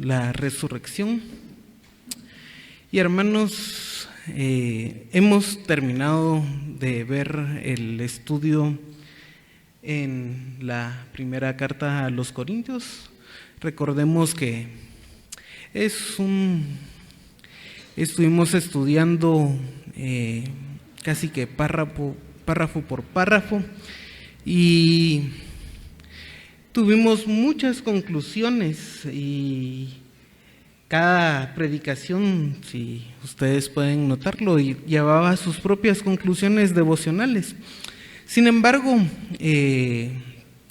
la resurrección. Y hermanos, hemos terminado de ver el estudio en la primera carta a los Corintios. Recordemos que estuvimos estudiando casi que párrafo por párrafo y tuvimos muchas conclusiones, y cada predicación, si ustedes pueden notarlo, llevaba sus propias conclusiones devocionales. Sin embargo,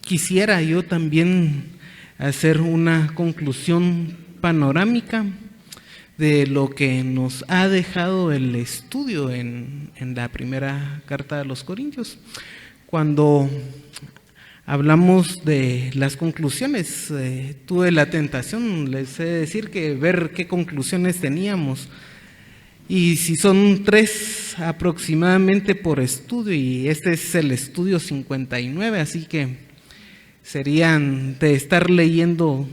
quisiera yo también hacer una conclusión panorámica de lo que nos ha dejado el estudio en la primera carta a los Corintios. Cuando hablamos de las conclusiones, tuve la tentación, les he de decir, que ver qué conclusiones teníamos. Y si son 3 aproximadamente por estudio, y este es el estudio 59, así que serían de estar leyendo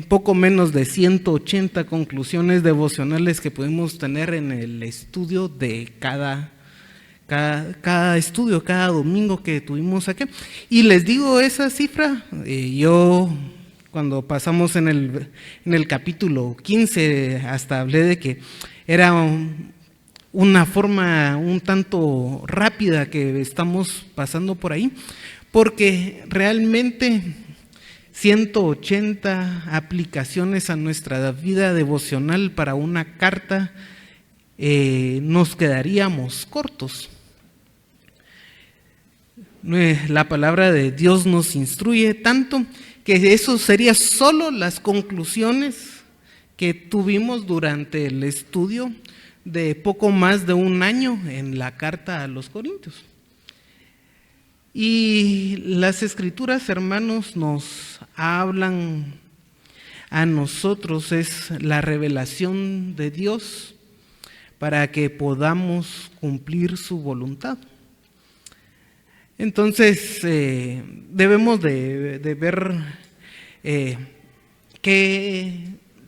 poco menos de 180 conclusiones devocionales que podemos tener en el estudio de cada estudio, cada domingo que tuvimos aquí. Y les digo esa cifra, yo cuando pasamos en el capítulo 15 hasta hablé de que era una forma un tanto rápida que estamos pasando por ahí, porque realmente 180 aplicaciones a nuestra vida devocional para una carta, nos quedaríamos cortos. La palabra de Dios nos instruye tanto que eso sería solo las conclusiones que tuvimos durante el estudio de poco más de un año en la carta a los Corintios. Y las Escrituras, hermanos, nos hablan a nosotros, es la revelación de Dios para que podamos cumplir su voluntad. Entonces, debemos de ver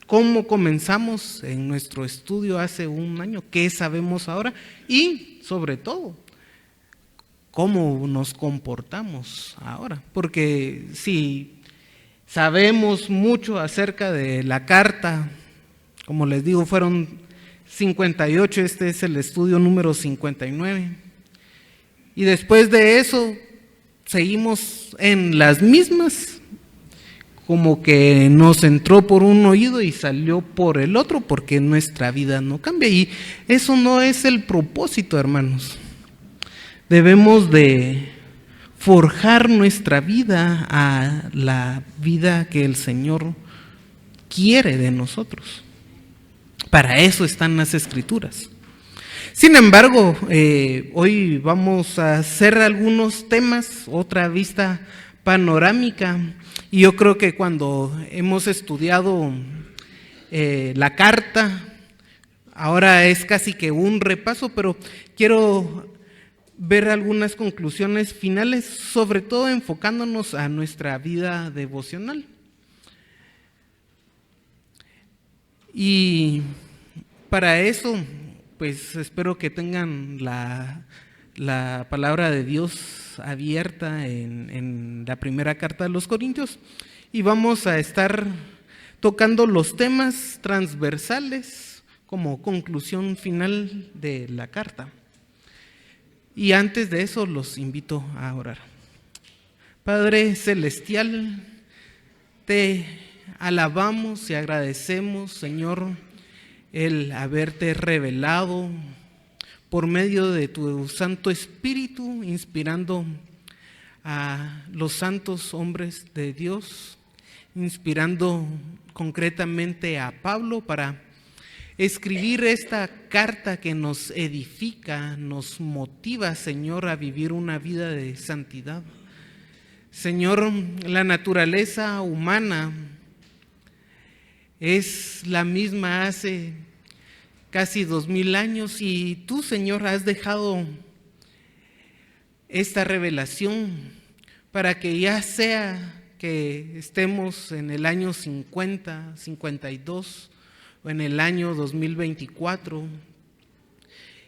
cómo comenzamos en nuestro estudio hace un año, qué sabemos ahora y, sobre todo, cómo nos comportamos ahora. Porque si sabemos mucho acerca de la carta, como les digo, fueron 58, este es el estudio número 59. Y después de eso, seguimos en las mismas, como que nos entró por un oído y salió por el otro, porque nuestra vida no cambia. Y eso no es el propósito, hermanos. Debemos de forjar nuestra vida a la vida que el Señor quiere de nosotros. Para eso están las Escrituras. Sin embargo, hoy vamos a hacer algunos temas, otra vista panorámica, y yo creo que cuando hemos estudiado la carta, ahora es casi que un repaso, pero quiero ver algunas conclusiones finales, sobre todo enfocándonos a nuestra vida devocional. Y para eso, pues espero que tengan la palabra de Dios abierta en la primera carta de los Corintios, y vamos a estar tocando los temas transversales como conclusión final de la carta. Y antes de eso los invito a orar. Padre celestial, te alabamos y agradecemos, Señor, el haberte revelado por medio de tu Santo Espíritu, inspirando a los santos hombres de Dios, inspirando concretamente a Pablo para escribir esta carta que nos edifica, nos motiva, Señor, a vivir una vida de santidad. Señor, la naturaleza humana es la misma hace casi 2000 años, y tú, Señor, has dejado esta revelación para que ya sea que estemos en el año 50, 52 o en el año 2024,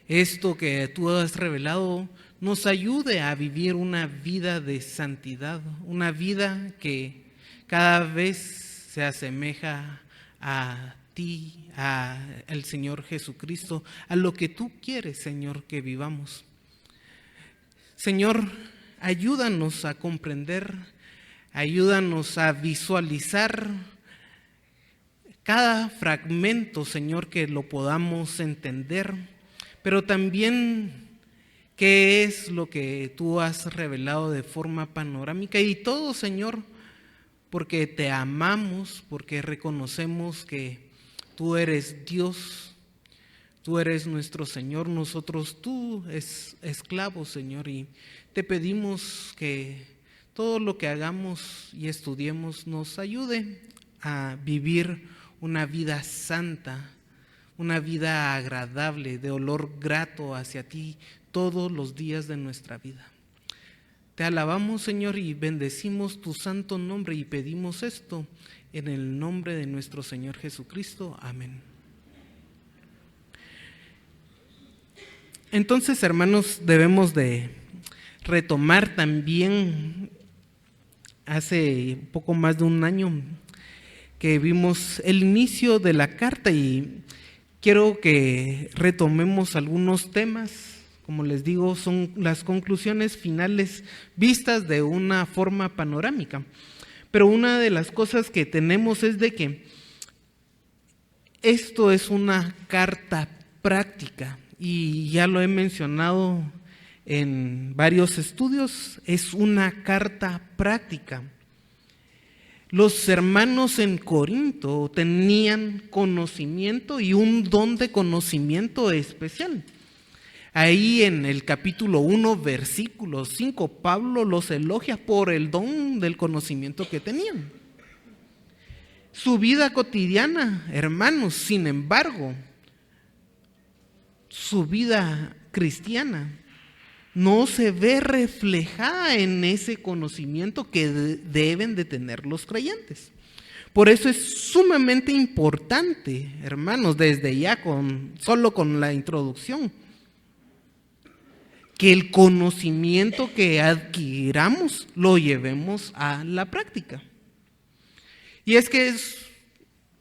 esto que tú has revelado nos ayude a vivir una vida de santidad, una vida que cada vez se asemeja a ti, al Señor Jesucristo, a lo que tú quieres, Señor, que vivamos. Señor, ayúdanos a comprender, ayúdanos a visualizar cada fragmento, Señor, que lo podamos entender, pero también qué es lo que tú has revelado de forma panorámica y todo, Señor, porque te amamos, porque reconocemos que tú eres Dios, tú eres nuestro Señor, nosotros tú esclavos, Señor, y te pedimos que todo lo que hagamos y estudiemos nos ayude a vivir una vida santa, una vida agradable, de olor grato hacia ti todos los días de nuestra vida. Te alabamos, Señor, y bendecimos tu santo nombre y pedimos esto en el nombre de nuestro Señor Jesucristo. Amén. Entonces, hermanos, debemos de retomar también hace poco más de un año que vimos el inicio de la carta y quiero que retomemos algunos temas. Como les digo, son las conclusiones finales vistas de una forma panorámica. Pero una de las cosas que tenemos es de que esto es una carta práctica y ya lo he mencionado en varios estudios, es una carta práctica. Los hermanos en Corinto tenían conocimiento y un don de conocimiento especial. Ahí en el capítulo 1, versículo 5, Pablo los elogia por el don del conocimiento que tenían. Su vida cotidiana, hermanos, sin embargo, su vida cristiana no se ve reflejada en ese conocimiento que deben de tener los creyentes. Por eso es sumamente importante, hermanos, desde ya solo con la introducción, que el conocimiento que adquiramos lo llevemos a la práctica. Y es que es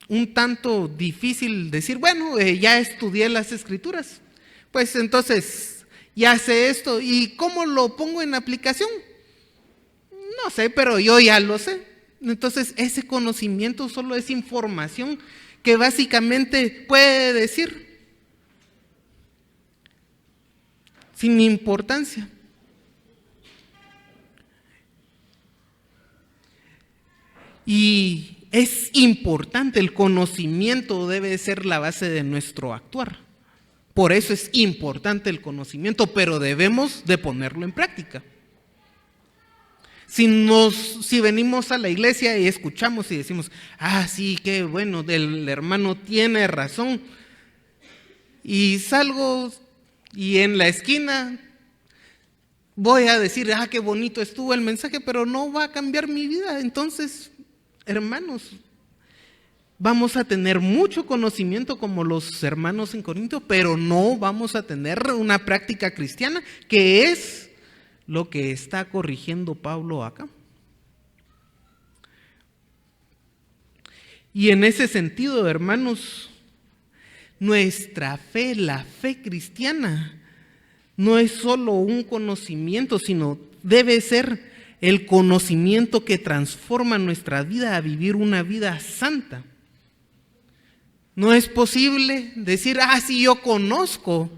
un tanto difícil decir, bueno, ya estudié las Escrituras, pues entonces ya sé esto, ¿y cómo lo pongo en aplicación? No sé, pero yo ya lo sé. Entonces ese conocimiento solo es información que básicamente puede decir sin importancia. Y es importante, el conocimiento debe ser la base de nuestro actuar. Por eso es importante el conocimiento, pero debemos de ponerlo en práctica. Si venimos a la iglesia y escuchamos y decimos, sí, qué bueno, el hermano tiene razón, y salgo y en la esquina voy a decir, qué bonito estuvo el mensaje, pero no va a cambiar mi vida. Entonces, hermanos, vamos a tener mucho conocimiento como los hermanos en Corinto, pero no vamos a tener una práctica cristiana, que es lo que está corrigiendo Pablo acá. Y en ese sentido, hermanos, nuestra fe, la fe cristiana, no es solo un conocimiento, sino debe ser el conocimiento que transforma nuestra vida a vivir una vida santa. No es posible decir, sí, yo conozco,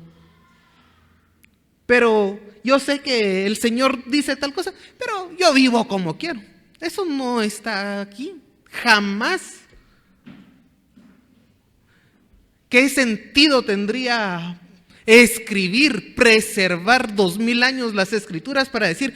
pero yo sé que el Señor dice tal cosa, pero yo vivo como quiero. Eso no está aquí, jamás. ¿Qué sentido tendría escribir, preservar 2000 años las Escrituras para decir,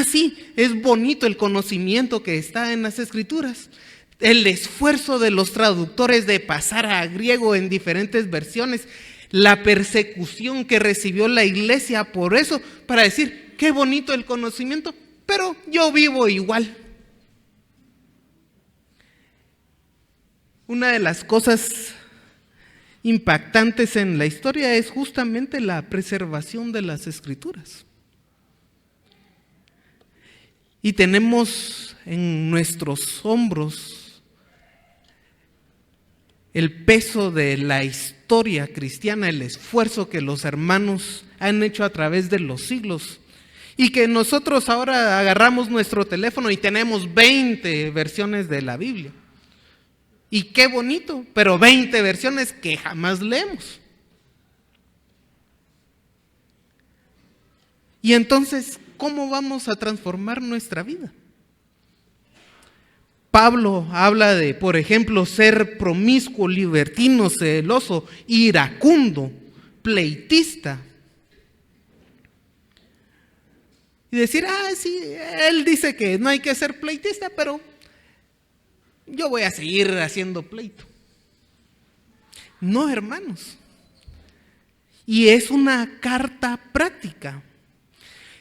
sí, es bonito el conocimiento que está en las Escrituras? El esfuerzo de los traductores de pasar a griego en diferentes versiones, la persecución que recibió la iglesia por eso, para decir, qué bonito el conocimiento, pero yo vivo igual. Una de las cosas impactantes en la historia es justamente la preservación de las Escrituras. Y tenemos en nuestros hombros el peso de la historia cristiana, el esfuerzo que los hermanos han hecho a través de los siglos. Y que nosotros ahora agarramos nuestro teléfono y tenemos 20 versiones de la Biblia. Y qué bonito, pero 20 versiones que jamás leemos. Y entonces, ¿cómo vamos a transformar nuestra vida? Pablo habla de, por ejemplo, ser promiscuo, libertino, celoso, iracundo, pleitista. Y decir, sí, él dice que no hay que ser pleitista, pero yo voy a seguir haciendo pleito. No, hermanos. Y es una carta práctica.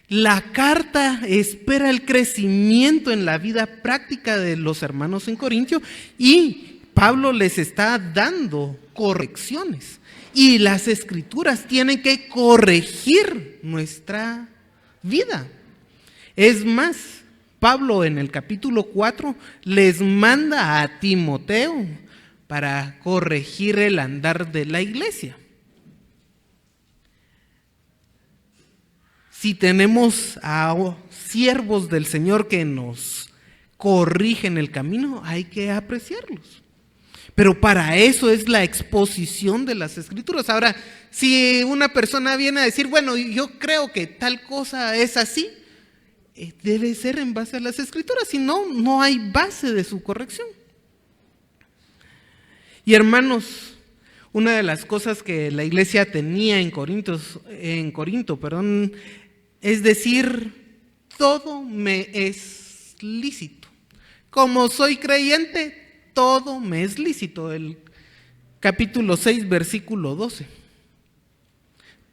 La carta espera el crecimiento en la vida práctica de los hermanos en Corintio y Pablo les está dando correcciones. Y las Escrituras tienen que corregir nuestra vida. Es más, Pablo en el capítulo 4 les manda a Timoteo para corregir el andar de la iglesia. Si tenemos a siervos del Señor que nos corrigen el camino, hay que apreciarlos. Pero para eso es la exposición de las Escrituras. Ahora, si una persona viene a decir, bueno, yo creo que tal cosa es así, debe ser en base a las Escrituras, si no, no hay base de su corrección. Y hermanos, una de las cosas que la iglesia tenía en Corinto, es decir, todo me es lícito. Como soy creyente, todo me es lícito. El capítulo 6, versículo 12.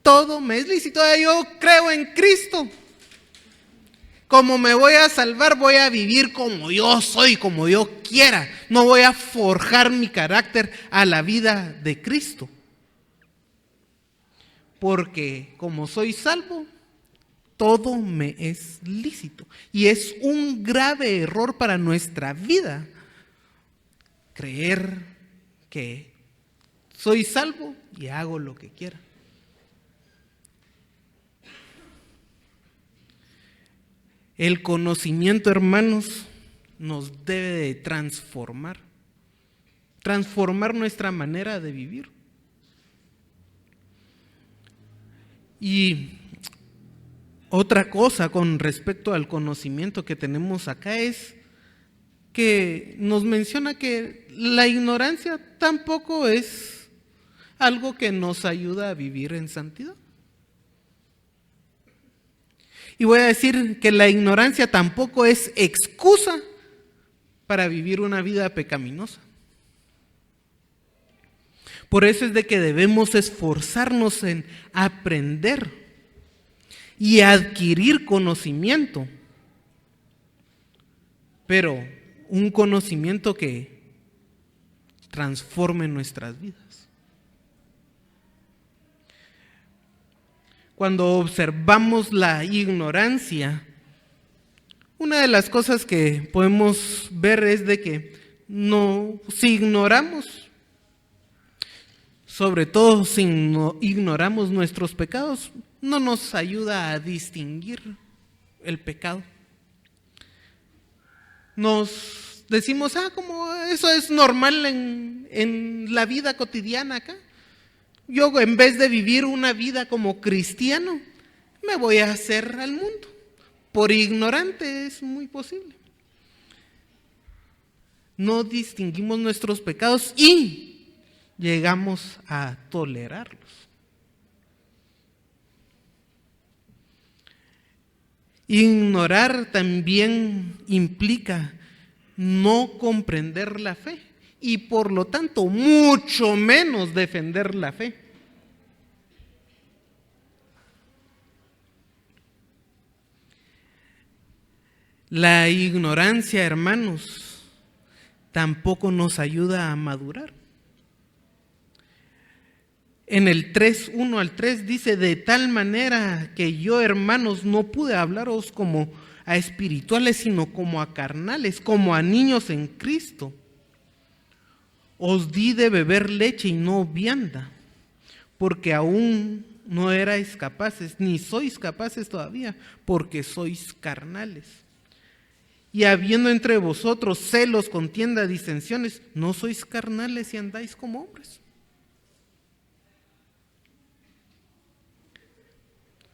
Todo me es lícito. Yo creo en Cristo. Como me voy a salvar, voy a vivir como yo soy, como yo quiera. No voy a forjar mi carácter a la vida de Cristo. Porque como soy salvo, todo me es lícito. Y es un grave error para nuestra vida creer que soy salvo y hago lo que quiera. El conocimiento, hermanos, nos debe de transformar nuestra manera de vivir. Y otra cosa con respecto al conocimiento que tenemos acá es que nos menciona que la ignorancia tampoco es algo que nos ayuda a vivir en santidad. Y voy a decir que la ignorancia tampoco es excusa para vivir una vida pecaminosa. Por eso es de que debemos esforzarnos en aprender y adquirir conocimiento, pero un conocimiento que transforme nuestras vidas. Cuando observamos la ignorancia, una de las cosas que podemos ver es de que si ignoramos, sobre todo si ignoramos nuestros pecados, no nos ayuda a distinguir el pecado. Nos decimos, como eso es normal en la vida cotidiana acá. Yo en vez de vivir una vida como cristiano, me voy a hacer al mundo. Por ignorante es muy posible. No distinguimos nuestros pecados y llegamos a tolerarlos. Ignorar también implica no comprender la fe y por lo tanto mucho menos defender la fe. La ignorancia, hermanos, tampoco nos ayuda a madurar. En el 3, 1 al 3 dice: de tal manera que yo, hermanos, no pude hablaros como a espirituales, sino como a carnales, como a niños en Cristo. Os di de beber leche y no vianda, porque aún no erais capaces, ni sois capaces todavía, porque sois carnales. Y habiendo entre vosotros celos, contienda, disensiones, ¿no sois carnales y andáis como hombres?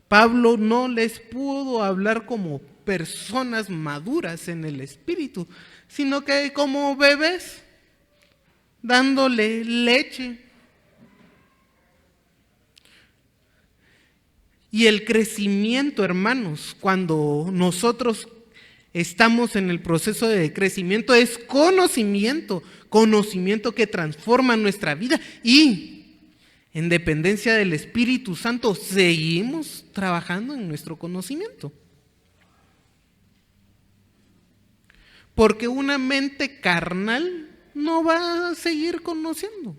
Pablo no les pudo hablar como personas maduras en el espíritu, sino que como bebés, dándole leche. Y el crecimiento, hermanos, cuando nosotros estamos en el proceso de crecimiento, es conocimiento que transforma nuestra vida, y en dependencia del Espíritu Santo seguimos trabajando en nuestro conocimiento. Porque una mente carnal no va a seguir conociendo.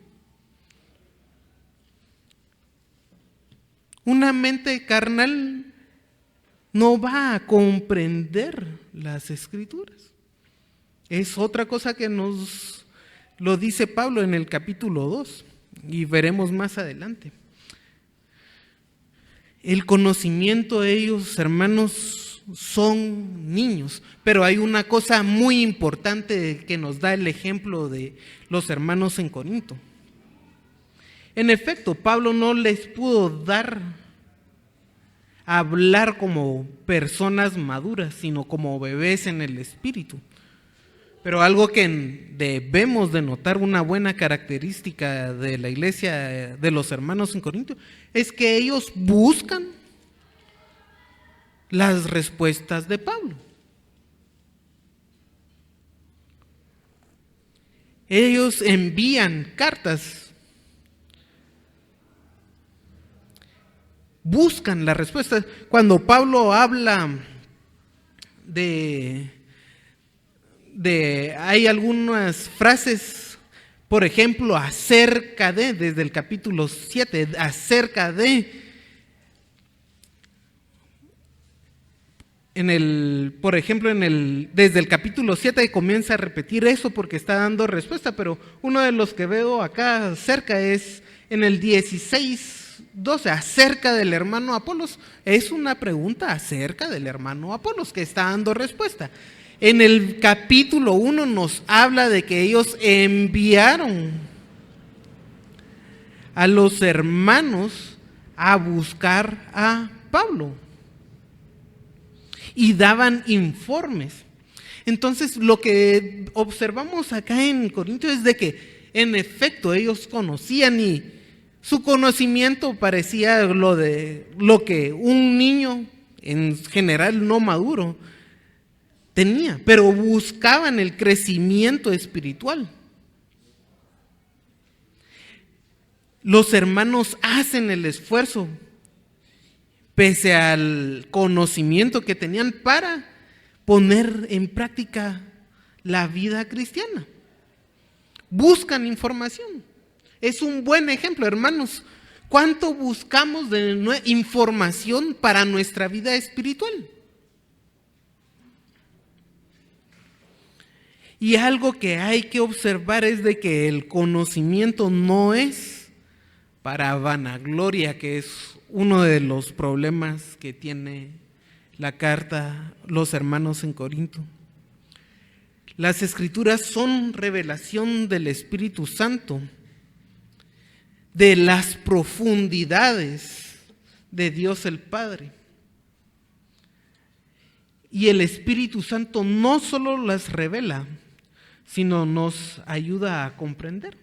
Una mente carnal no va a comprender las Escrituras. Es otra cosa que nos lo dice Pablo en el capítulo 2 y veremos más adelante. El conocimiento de ellos, hermanos, son niños, pero hay una cosa muy importante que nos da el ejemplo de los hermanos en Corinto. En efecto, Pablo no les pudo hablar como personas maduras, sino como bebés en el espíritu. Pero algo que debemos de notar, una buena característica de la iglesia de los hermanos en Corinto, es que ellos buscan las respuestas de Pablo. Ellos envían cartas, buscan las respuestas. Cuando Pablo habla hay algunas frases, por ejemplo, acerca de, desde el capítulo 7, acerca de, por ejemplo, desde el capítulo 7 comienza a repetir eso porque está dando respuesta, pero uno de los que veo acá cerca es en el 16:12, acerca del hermano Apolos. Es una pregunta acerca del hermano Apolos que está dando respuesta. En el capítulo 1 nos habla de que ellos enviaron a los hermanos a buscar a Pablo y daban informes. Entonces, lo que observamos acá en Corinto es de que en efecto ellos conocían, y su conocimiento parecía lo que un niño en general no maduro tenía, pero buscaban el crecimiento espiritual. Los hermanos hacen el esfuerzo, pese al conocimiento que tenían, para poner en práctica la vida cristiana. Buscan información. Es un buen ejemplo, hermanos. ¿Cuánto buscamos de información para nuestra vida espiritual? Y algo que hay que observar es de que el conocimiento no es para vanagloria, que es uno de los problemas que tiene la carta los hermanos en Corinto. Las Escrituras son revelación del Espíritu Santo, de las profundidades de Dios el Padre. Y el Espíritu Santo no solo las revela, sino nos ayuda a comprender.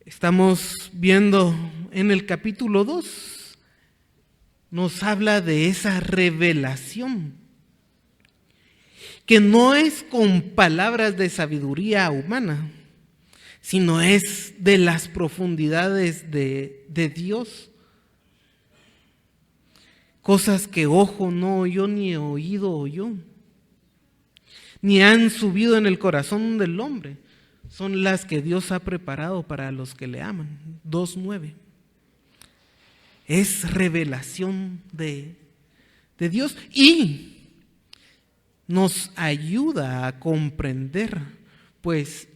Estamos viendo en el capítulo 2, nos habla de esa revelación, que no es con palabras de sabiduría humana, sino es de las profundidades de Dios. cosas que ojo no oyó ni oído oyó, ni han subido en el corazón del hombre, son las que Dios ha preparado para los que le aman. 2:9. Es revelación de Dios y nos ayuda a comprender, pues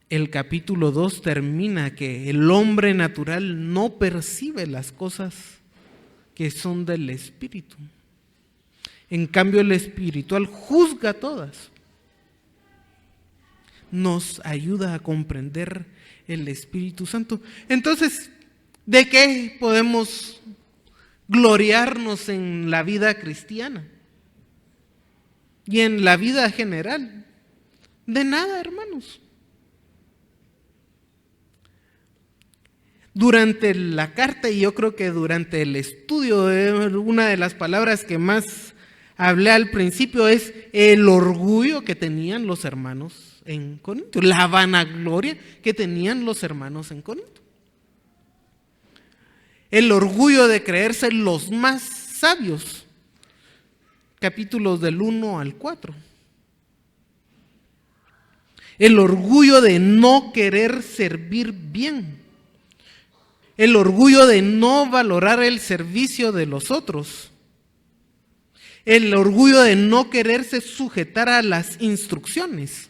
el capítulo 2 termina que el hombre natural no percibe las cosas que son del Espíritu. En cambio, el espiritual juzga todas. Nos ayuda a comprender el Espíritu Santo. Entonces, ¿de qué podemos gloriarnos en la vida cristiana y en la vida general? De nada, hermanos. Durante la carta, y yo creo que durante el estudio, una de las palabras que más hablé al principio es el orgullo que tenían los hermanos en Corinto, la vanagloria que tenían los hermanos en Corinto. El orgullo de creerse los más sabios, capítulos del 1 al 4. El orgullo de no querer servir bien. El orgullo de no valorar el servicio de los otros. El orgullo de no quererse sujetar a las instrucciones.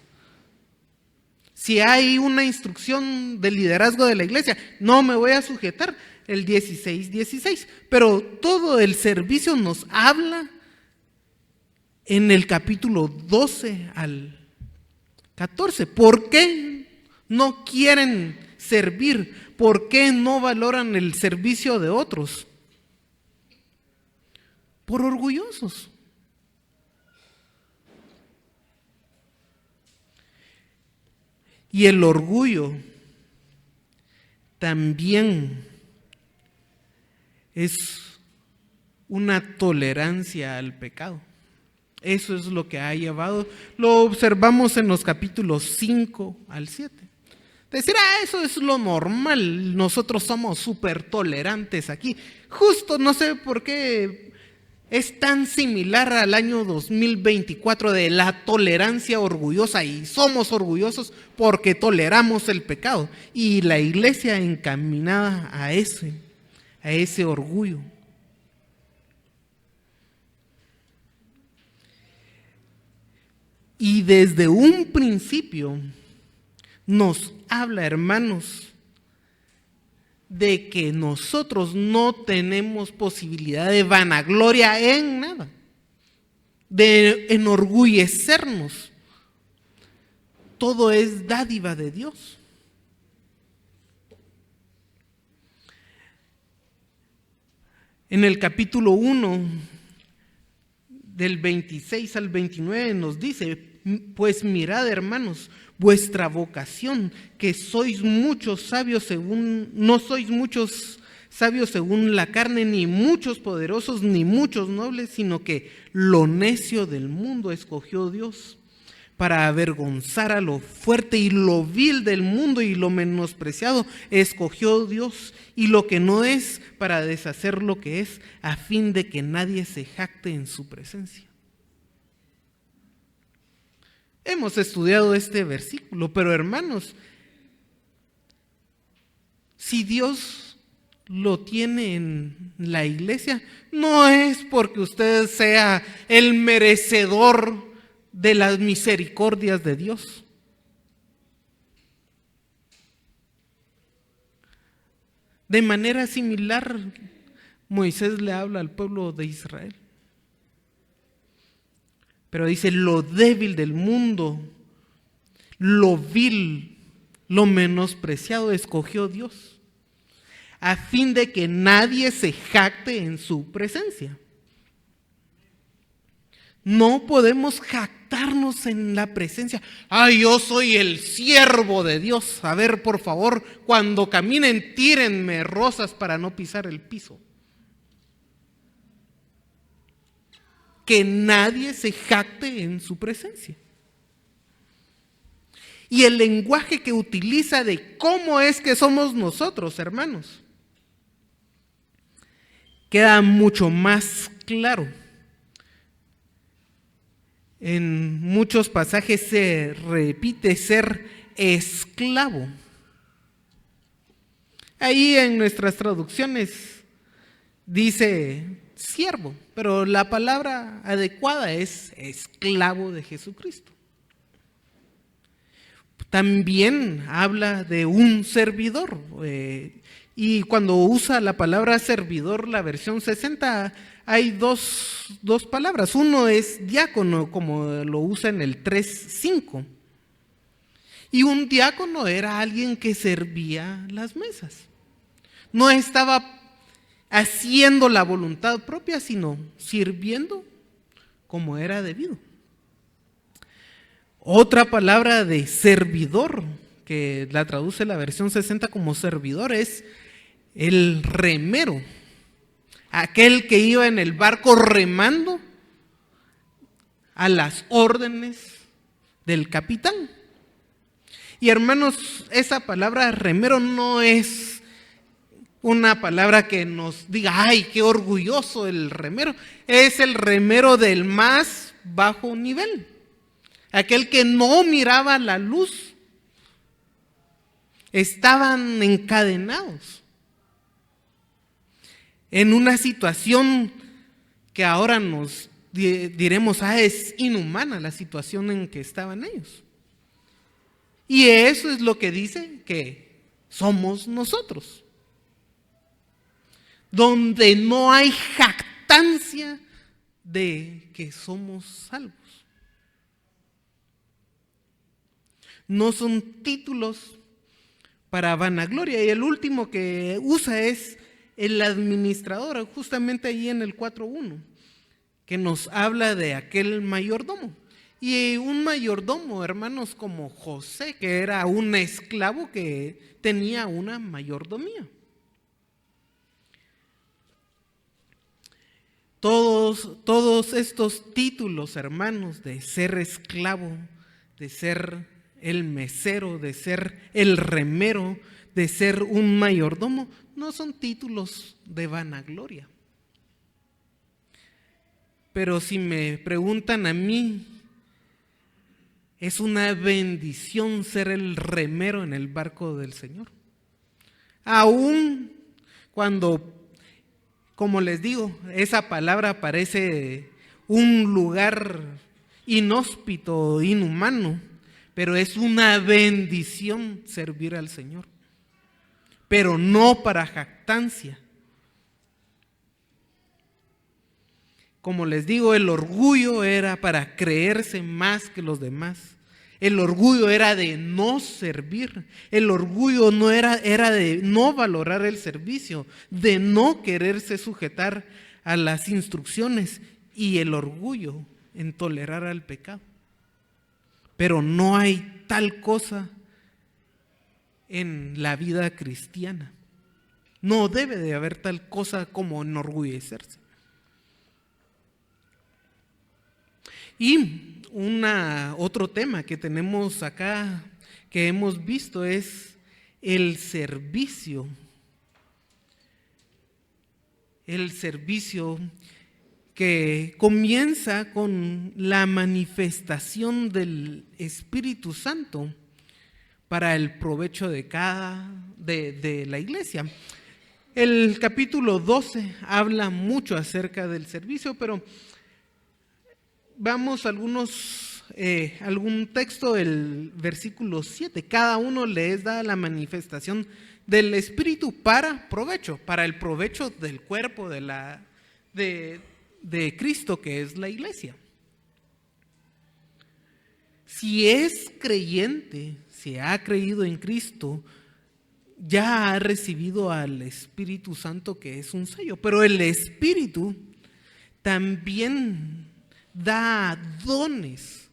Si hay una instrucción de liderazgo de la iglesia, no me voy a sujetar. El 16:16. Pero todo el servicio nos habla en el capítulo 12 al 14. ¿Por qué no quieren servir? ¿Por qué no valoran el servicio de otros? Por orgullosos. Y el orgullo también es una tolerancia al pecado. Eso es lo que ha llevado, lo observamos en los capítulos 5 al 7. Decir, eso es lo normal, nosotros somos súper tolerantes aquí. Justo, no sé por qué es tan similar al año 2024 de la tolerancia orgullosa, y somos orgullosos porque toleramos el pecado. Y la iglesia encaminada a ese orgullo. Y desde un principio nos habla, hermanos, de que nosotros no tenemos posibilidad de vanagloria en nada, de enorgullecernos. Todo es dádiva de Dios. En el capítulo 1, del 26 al 29 nos dice, pues mirad, hermanos, vuestra vocación, que sois muchos sabios no sois muchos sabios según la carne, ni muchos poderosos, ni muchos nobles, sino que lo necio del mundo escogió Dios para avergonzar a lo fuerte, y lo vil del mundo y lo menospreciado escogió Dios, y lo que no es, para deshacer lo que es, a fin de que nadie se jacte en su presencia. Hemos estudiado este versículo, pero hermanos, si Dios lo tiene en la iglesia, no es porque usted sea el merecedor de las misericordias de Dios. De manera similar, Moisés le habla al pueblo de Israel. Pero dice, lo débil del mundo, lo vil, lo menospreciado escogió Dios, a fin de que nadie se jacte en su presencia. No podemos jactarnos en la presencia. Yo soy el siervo de Dios. A ver, por favor, cuando caminen, tírenme rosas para no pisar el piso. Que nadie se jacte en su presencia. Y el lenguaje que utiliza de cómo es que somos nosotros, hermanos, queda mucho más claro. En muchos pasajes se repite ser esclavo. Ahí en nuestras traducciones dice siervo, pero la palabra adecuada es esclavo de Jesucristo. También habla de un servidor, y cuando usa la palabra servidor, la versión 60, hay dos palabras. Uno es diácono, como lo usa en el 3:5. Y un diácono era alguien que servía las mesas. No estaba haciendo la voluntad propia, sino sirviendo como era debido. Otra palabra de servidor, que la traduce la versión 60 como servidor, es el remero. Aquel que iba en el barco remando a las órdenes del capitán. Y hermanos, esa palabra remero no es una palabra que nos diga, ¡ay, qué orgulloso el remero! Es el remero del más bajo nivel. Aquel que no miraba la luz. Estaban encadenados en una situación que ahora nos diremos, es inhumana la situación en que estaban ellos. Y eso es lo que dice que somos nosotros. Donde no hay jactancia de que somos salvos. No son títulos para vanagloria. Y el último que usa es el administrador, justamente ahí en el 4:1, que nos habla de aquel mayordomo. Y un mayordomo, hermanos, como José, que era un esclavo que tenía una mayordomía. Todos estos títulos, hermanos, de ser esclavo, de ser el mesero, de ser el remero, de ser un mayordomo, no son títulos de vanagloria. Pero si me preguntan a mí, es una bendición ser el remero en el barco del Señor. Aún cuando, como les digo, esa palabra parece un lugar inhóspito, inhumano, pero es una bendición servir al Señor. Pero no para jactancia. Como les digo, el orgullo era para creerse más que los demás. El orgullo era de no servir. El orgullo no era de no valorar el servicio, de no quererse sujetar a las instrucciones, y el orgullo en tolerar al pecado. Pero no hay tal cosa en la vida cristiana. No debe de haber tal cosa como enorgullecerse. Y otro tema que tenemos acá, que hemos visto, es el servicio. El servicio que comienza con la manifestación del Espíritu Santo para el provecho de la iglesia. El capítulo 12 habla mucho acerca del servicio, pero vamos a algún texto, el versículo 7. Cada uno les da la manifestación del Espíritu para provecho, para el provecho del cuerpo de Cristo, que es la iglesia. Si es creyente, si ha creído en Cristo, ya ha recibido al Espíritu Santo, que es un sello. Pero el Espíritu también da dones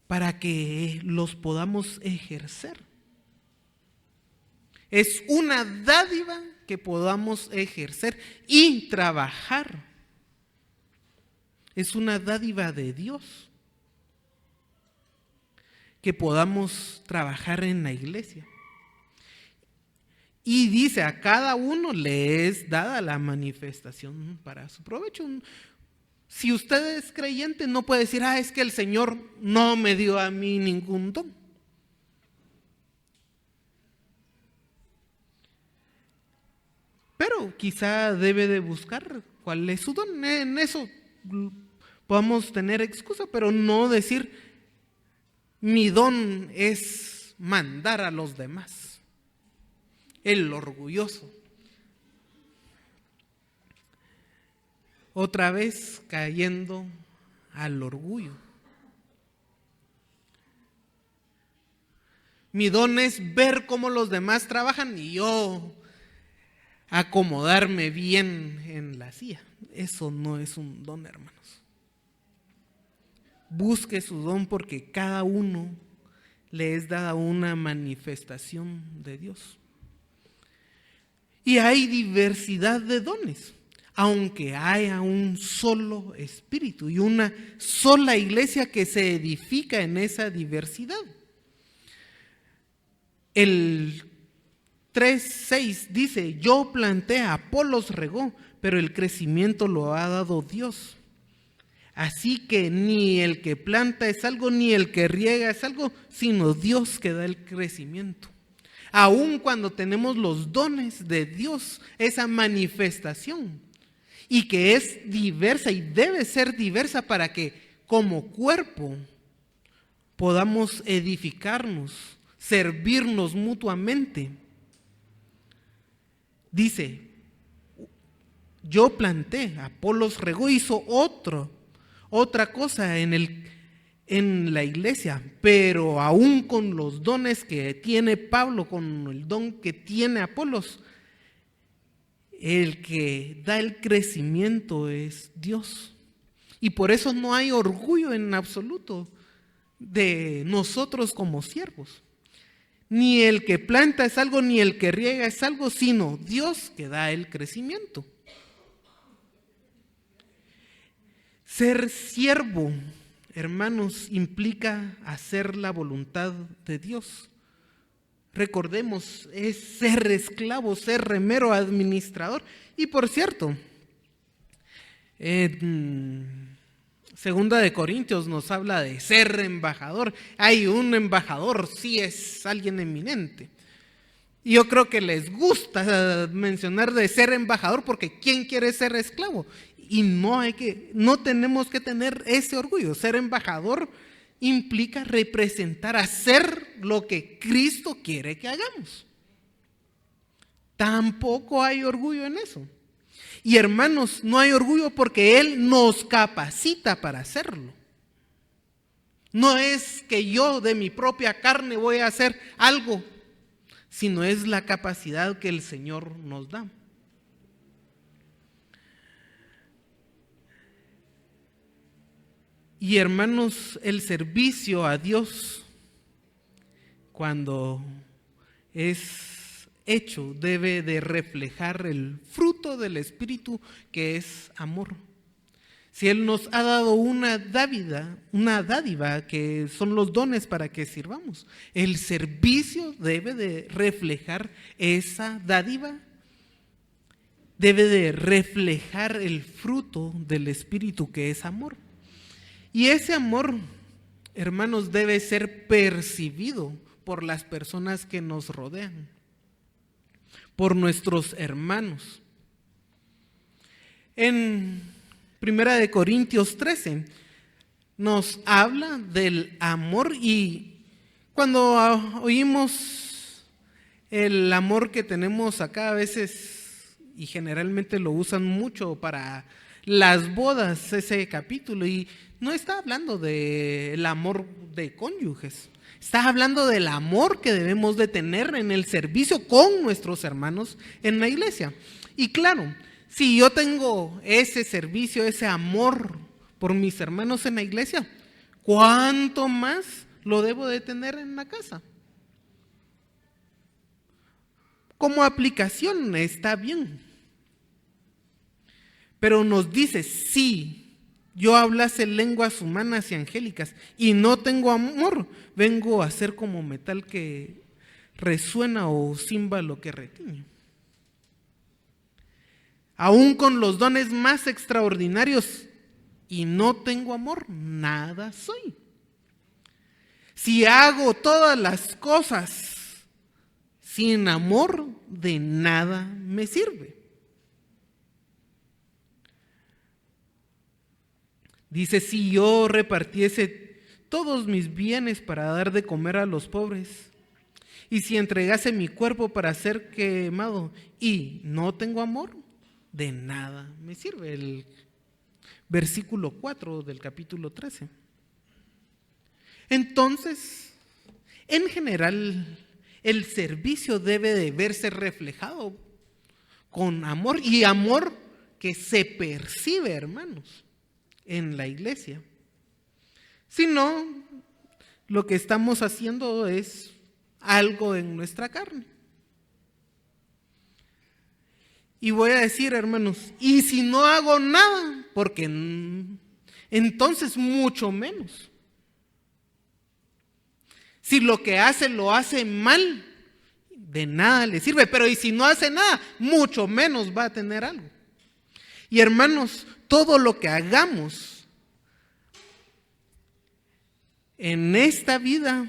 para que los podamos ejercer. Es una dádiva que podamos ejercer y trabajar. Es una dádiva de Dios que podamos trabajar en la iglesia. Y dice, a cada uno le es dada la manifestación para su provecho. Si usted es creyente, no puede decir, es que el Señor no me dio a mí ningún don. Pero quizá debe de buscar cuál es su don. En eso podemos tener excusa, pero no decir, mi don es mandar a los demás. El orgulloso. Otra vez cayendo al orgullo. Mi don es ver cómo los demás trabajan y yo acomodarme bien en la silla. Eso no es un don, hermanos. Busque su don porque cada uno le es dada una manifestación de Dios. Y hay diversidad de dones, aunque haya un solo espíritu y una sola iglesia que se edifica en esa diversidad. El 3:6 dice, yo planté, Apolos regó, pero el crecimiento lo ha dado Dios. Así que ni el que planta es algo, ni el que riega es algo, sino Dios que da el crecimiento. Aun cuando tenemos los dones de Dios, esa manifestación, y que es diversa y debe ser diversa para que como cuerpo podamos edificarnos, servirnos mutuamente. Dice, yo planté, Apolos regó, hizo otra cosa en la iglesia, pero aún con los dones que tiene Pablo, con el don que tiene Apolos, el que da el crecimiento es Dios. Y por eso no hay orgullo en absoluto de nosotros como siervos. Ni el que planta es algo, ni el que riega es algo, sino Dios que da el crecimiento. Ser siervo, hermanos, implica hacer la voluntad de Dios. Recordemos, es ser esclavo, ser remero, administrador. Y por cierto, Segunda de Corintios nos habla de ser embajador. Hay un embajador, sí es alguien eminente. Y yo creo que les gusta mencionar de ser embajador porque ¿quién quiere ser esclavo? Y no tenemos que tener ese orgullo. Ser embajador implica representar, hacer lo que Cristo quiere que hagamos. Tampoco hay orgullo en eso. Y hermanos, no hay orgullo porque Él nos capacita para hacerlo. No es que yo de mi propia carne voy a hacer algo, sino es la capacidad que el Señor nos da. Y hermanos, el servicio a Dios, cuando es hecho, debe de reflejar el fruto del Espíritu, que es amor. Si Él nos ha dado una dádiva que son los dones para que sirvamos, el servicio debe de reflejar esa dádiva, debe de reflejar el fruto del Espíritu, que es amor. Y ese amor, hermanos, debe ser percibido por las personas que nos rodean, por nuestros hermanos. En 1 Corintios 13 nos habla del amor, y cuando oímos el amor que tenemos acá a veces, y generalmente lo usan mucho para las bodas, ese capítulo, y no está hablando del amor de cónyuges, está hablando del amor que debemos de tener en el servicio con nuestros hermanos en la iglesia. Y claro, si yo tengo ese servicio, ese amor por mis hermanos en la iglesia, ¿cuánto más lo debo de tener en la casa? Como aplicación está bien, pero nos dice, si yo hablase lenguas humanas y angélicas y no tengo amor, vengo a ser como metal que resuena o címbalo que retiñe. Aún con los dones más extraordinarios y no tengo amor, nada soy. Si hago todas las cosas sin amor, de nada me sirve. Dice, si yo repartiese todos mis bienes para dar de comer a los pobres, y si entregase mi cuerpo para ser quemado y no tengo amor, de nada me sirve. El versículo 4 del capítulo 13. Entonces, en general, el servicio debe de verse reflejado con amor, y amor que se percibe, hermanos, en la iglesia. Si no, lo que estamos haciendo es algo en nuestra carne. Y voy a decir, hermanos, y si no hago nada, porque entonces mucho menos. Si lo que hace lo hace mal, de nada le sirve. Pero y si no hace nada, mucho menos va a tener algo. Y hermanos, todo lo que hagamos en esta vida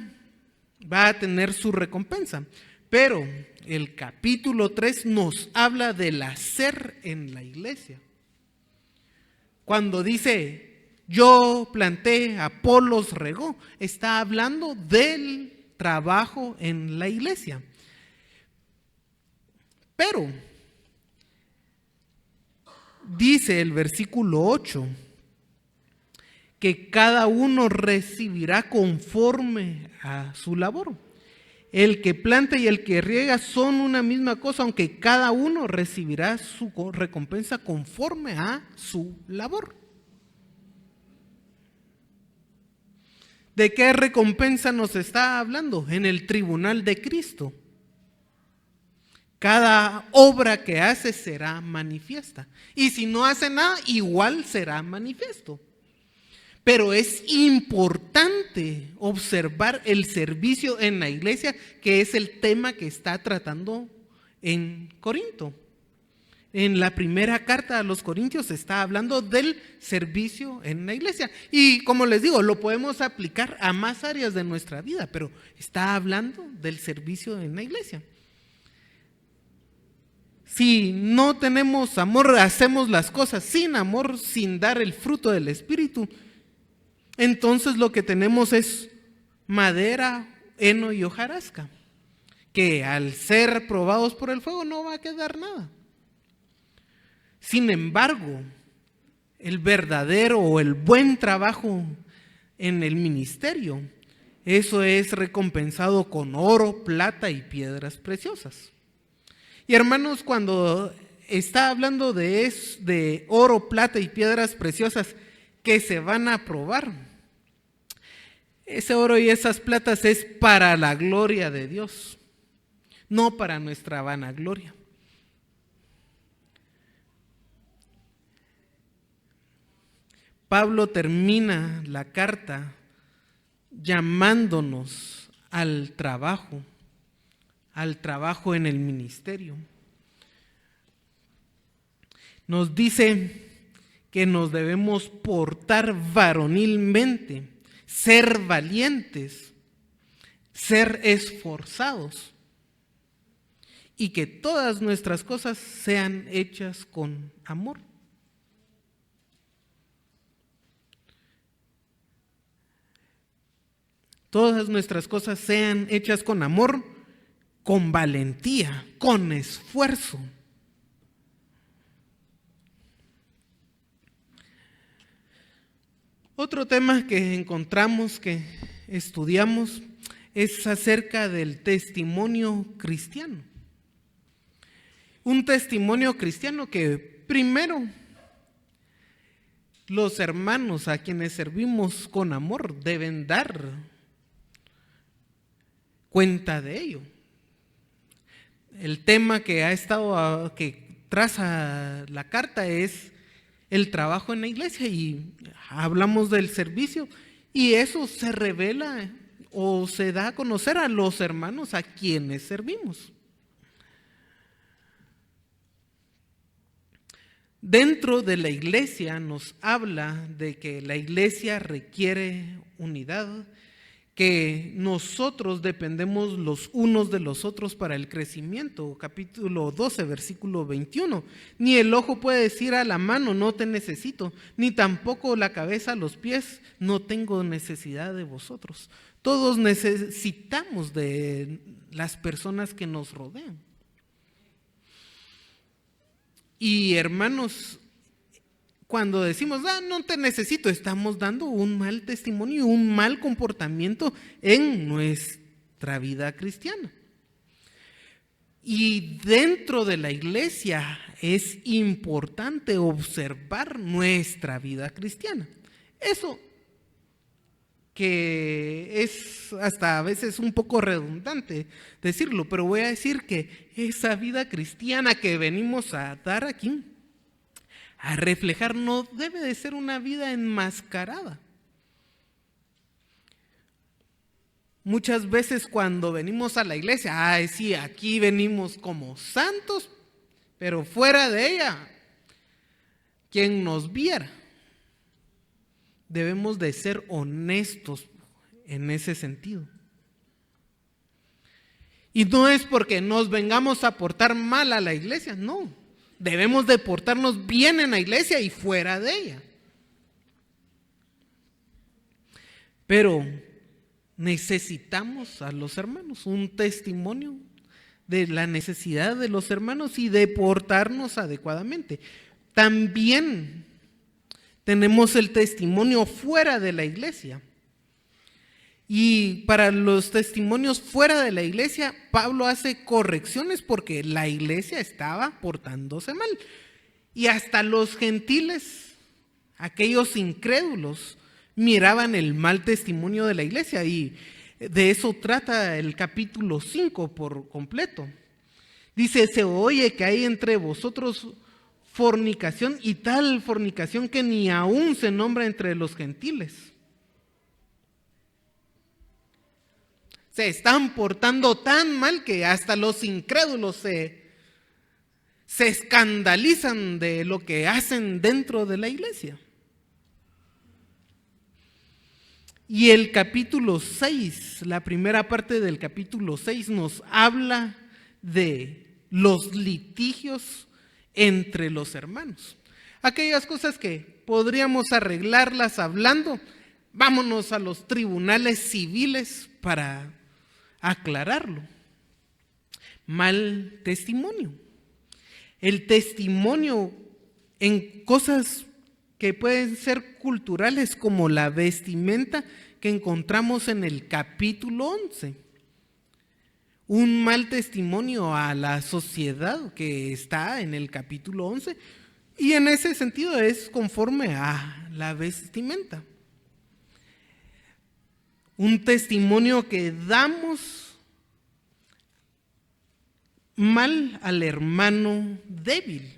va a tener su recompensa. Pero el capítulo 3 nos habla del hacer en la iglesia. Cuando dice, yo planté, Apolos regó, está hablando del trabajo en la iglesia. Pero dice el versículo 8 que cada uno recibirá conforme a su labor. El que planta y el que riega son una misma cosa, aunque cada uno recibirá su recompensa conforme a su labor. ¿De qué recompensa nos está hablando? En el tribunal de Cristo. Cada obra que hace será manifiesta. Y si no hace nada, igual será manifiesto. Pero es importante observar el servicio en la iglesia, que es el tema que está tratando en Corinto. En la primera carta a los Corintios está hablando del servicio en la iglesia. Y como les digo, lo podemos aplicar a más áreas de nuestra vida, pero está hablando del servicio en la iglesia. Si no tenemos amor, hacemos las cosas sin amor, sin dar el fruto del Espíritu, entonces lo que tenemos es madera, heno y hojarasca, que al ser probados por el fuego no va a quedar nada. Sin embargo, el verdadero o el buen trabajo en el ministerio, eso es recompensado con oro, plata y piedras preciosas. Y hermanos, cuando está hablando de oro, plata y piedras preciosas que se van a probar, ese oro y esas platas es para la gloria de Dios, no para nuestra vanagloria. Pablo termina la carta llamándonos al trabajo en el ministerio. Nos dice que nos debemos portar varonilmente, ser valientes, ser esforzados, y que todas nuestras cosas sean hechas con amor. Todas nuestras cosas sean hechas con amor, con valentía, con esfuerzo. Otro tema que encontramos, que estudiamos, es acerca del testimonio cristiano. Un testimonio cristiano que primero los hermanos a quienes servimos con amor deben dar cuenta de ello. El tema que traza la carta es el trabajo en la iglesia, y hablamos del servicio, y eso se revela o se da a conocer a los hermanos a quienes servimos. Dentro de la iglesia nos habla de que la iglesia requiere unidad, que nosotros dependemos los unos de los otros para el crecimiento. Capítulo 12, versículo 21. Ni el ojo puede decir a la mano, no te necesito, ni tampoco la cabeza a los pies, no tengo necesidad de vosotros. Todos necesitamos de las personas que nos rodean. Y hermanos, cuando decimos, no te necesito, estamos dando un mal testimonio, un mal comportamiento en nuestra vida cristiana. Y dentro de la iglesia es importante observar nuestra vida cristiana. Eso que es hasta a veces un poco redundante decirlo, pero voy a decir que esa vida cristiana que venimos a dar aquí, a reflejar, no debe de ser una vida enmascarada. Muchas veces cuando venimos a la iglesia, sí, aquí venimos como santos, pero fuera de ella, quien nos viera. Debemos de ser honestos en ese sentido. Y no es porque nos vengamos a portar mal a la iglesia, no. Debemos de portarnos bien en la iglesia y fuera de ella. Pero necesitamos a los hermanos, un testimonio de la necesidad de los hermanos y de portarnos adecuadamente. También tenemos el testimonio fuera de la iglesia. Y para los testimonios fuera de la iglesia, Pablo hace correcciones porque la iglesia estaba portándose mal. Y hasta los gentiles, aquellos incrédulos, miraban el mal testimonio de la iglesia. Y de eso trata el capítulo 5 por completo. Dice, se oye que hay entre vosotros fornicación y tal fornicación que ni aún se nombra entre los gentiles. Se están portando tan mal que hasta los incrédulos se escandalizan de lo que hacen dentro de la iglesia. Y el capítulo 6, la primera parte del capítulo 6 nos habla de los litigios entre los hermanos. Aquellas cosas que podríamos arreglarlas hablando, vámonos a los tribunales civiles para aclararlo. Mal testimonio. El testimonio en cosas que pueden ser culturales como la vestimenta que encontramos en el capítulo 11. Un mal testimonio a la sociedad que está en el capítulo 11 y en ese sentido es conforme a la vestimenta. Un testimonio que damos mal al hermano débil.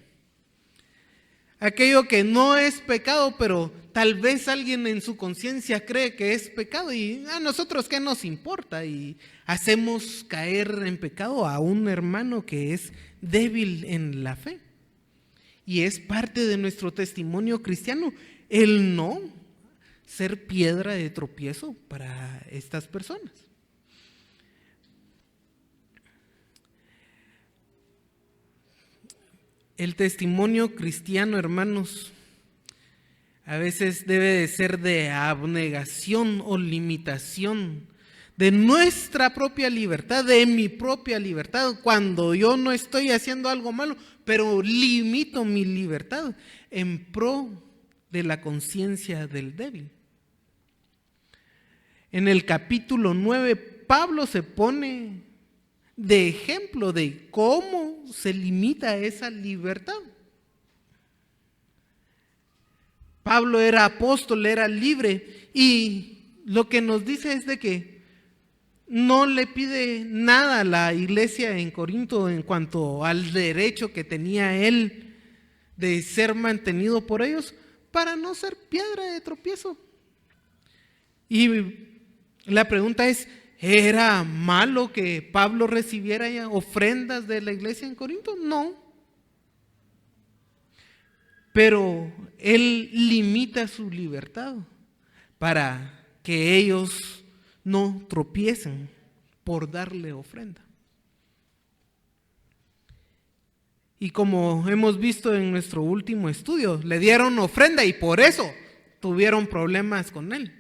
Aquello que no es pecado, pero tal vez alguien en su conciencia cree que es pecado y a nosotros qué nos importa, y hacemos caer en pecado a un hermano que es débil en la fe. Y es parte de nuestro testimonio cristiano el no ser piedra de tropiezo para estas personas. El testimonio cristiano, hermanos, a veces debe de ser de abnegación o limitación de nuestra propia libertad, de mi propia libertad, cuando yo no estoy haciendo algo malo, pero limito mi libertad en pro de la conciencia del débil. En el capítulo 9, Pablo se pone de ejemplo de cómo se limita esa libertad. Pablo era apóstol, era libre, y lo que nos dice es de que no le pide nada a la iglesia en Corinto en cuanto al derecho que tenía él de ser mantenido por ellos para no ser piedra de tropiezo. Y La pregunta es, ¿era malo que Pablo recibiera ya ofrendas de la iglesia en Corinto? No. Pero él limita su libertad para que ellos no tropiecen por darle ofrenda. Y como hemos visto en nuestro último estudio, le dieron ofrenda y por eso tuvieron problemas con él.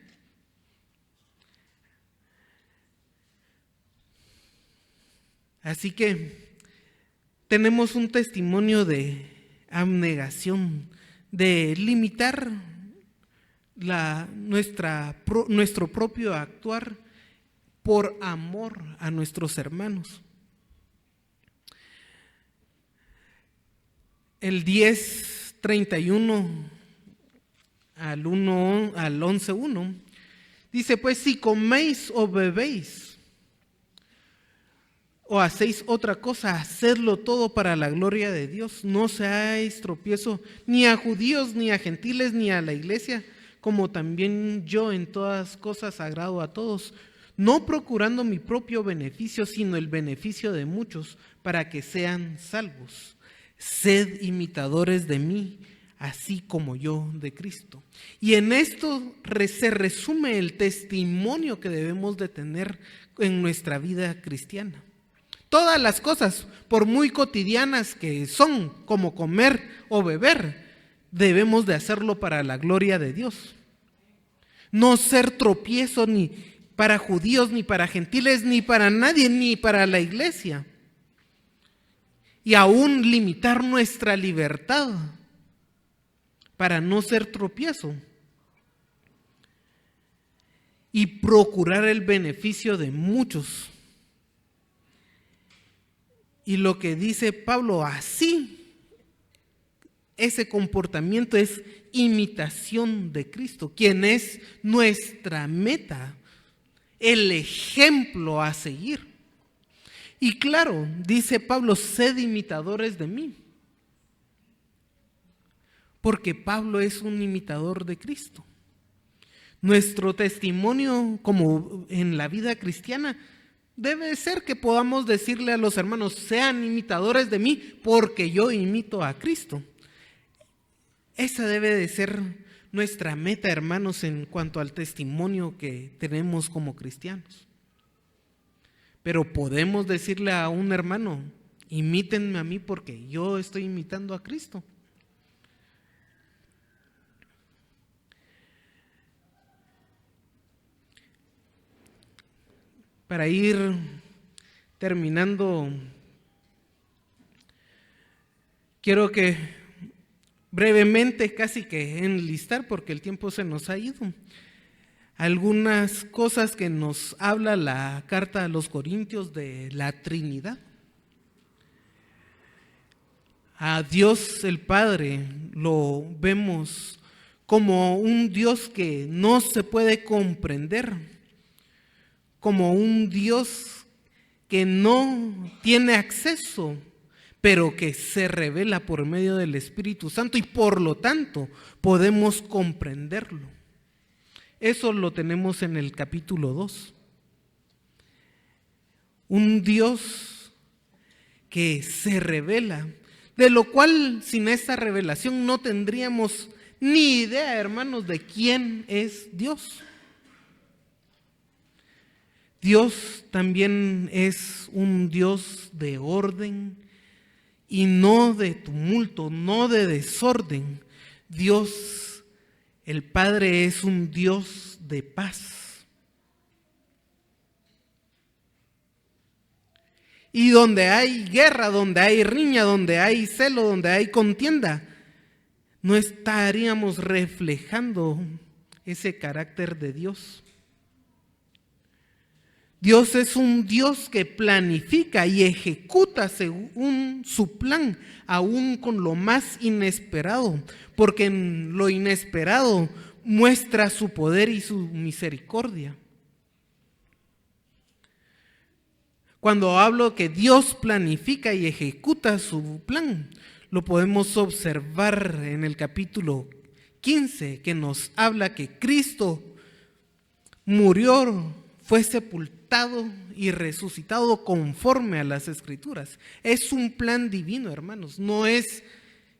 Así que tenemos un testimonio de abnegación, de limitar nuestro propio actuar por amor a nuestros hermanos. El 10:31 al 11:1 dice: pues si coméis o bebéis o hacéis otra cosa, hacedlo todo para la gloria de Dios. No seáis tropiezo ni a judíos, ni a gentiles, ni a la iglesia, como también yo en todas cosas agrado a todos, no procurando mi propio beneficio, sino el beneficio de muchos, para que sean salvos. Sed imitadores de mí, así como yo de Cristo. Y en esto se resume el testimonio que debemos de tener en nuestra vida cristiana. Todas las cosas, por muy cotidianas que son, como comer o beber, debemos de hacerlo para la gloria de Dios. No ser tropiezo ni para judíos, ni para gentiles, ni para nadie, ni para la iglesia. Y aún limitar nuestra libertad para no ser tropiezo. Y procurar el beneficio de muchos. Y lo que dice Pablo, así, ese comportamiento es imitación de Cristo, quien es nuestra meta, el ejemplo a seguir. Y claro, dice Pablo, sed imitadores de mí, porque Pablo es un imitador de Cristo. Nuestro testimonio como en la vida cristiana debe ser que podamos decirle a los hermanos, sean imitadores de mí porque yo imito a Cristo. Esa debe de ser nuestra meta, hermanos, en cuanto al testimonio que tenemos como cristianos. Pero podemos decirle a un hermano, imítenme a mí porque yo estoy imitando a Cristo. Para ir terminando, quiero que brevemente, casi que enlistar, porque el tiempo se nos ha ido, algunas cosas que nos habla la carta a los Corintios de la Trinidad. A Dios el Padre lo vemos como un Dios que no se puede comprender, como un Dios que no tiene acceso, pero que se revela por medio del Espíritu Santo y por lo tanto podemos comprenderlo. Eso lo tenemos en el capítulo 2. Un Dios que se revela, de lo cual sin esa revelación no tendríamos ni idea, hermanos, de quién es Dios. Dios también es un Dios de orden y no de tumulto, no de desorden. Dios, el Padre, es un Dios de paz. Y donde hay guerra, donde hay riña, donde hay celo, donde hay contienda, no estaríamos reflejando ese carácter de Dios. Dios es un Dios que planifica y ejecuta según su plan, aún con lo más inesperado, porque en lo inesperado muestra su poder y su misericordia. Cuando hablo que Dios planifica y ejecuta su plan, lo podemos observar en el capítulo 15, que nos habla que Cristo murió, fue sepultado y resucitado conforme a las Escrituras. Es un plan divino, hermanos. No es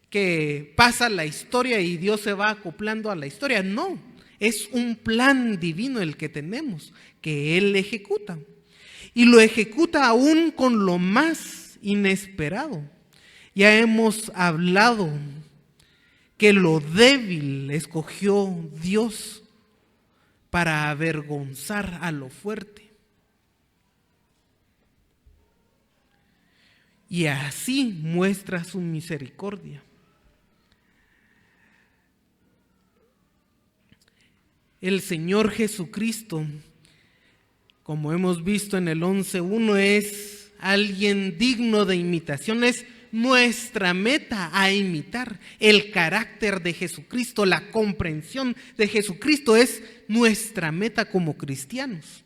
que pasa la historia y Dios se va acoplando a la historia. No, es un plan divino el que tenemos, que Él ejecuta. Y lo ejecuta aún con lo más inesperado. Ya hemos hablado que lo débil escogió Dios para avergonzar a lo fuerte. Y así muestra su misericordia. El Señor Jesucristo, como hemos visto en el 11:1, es alguien digno de imitación, es nuestra meta a imitar. El carácter de Jesucristo, la comprensión de Jesucristo es nuestra meta como cristianos.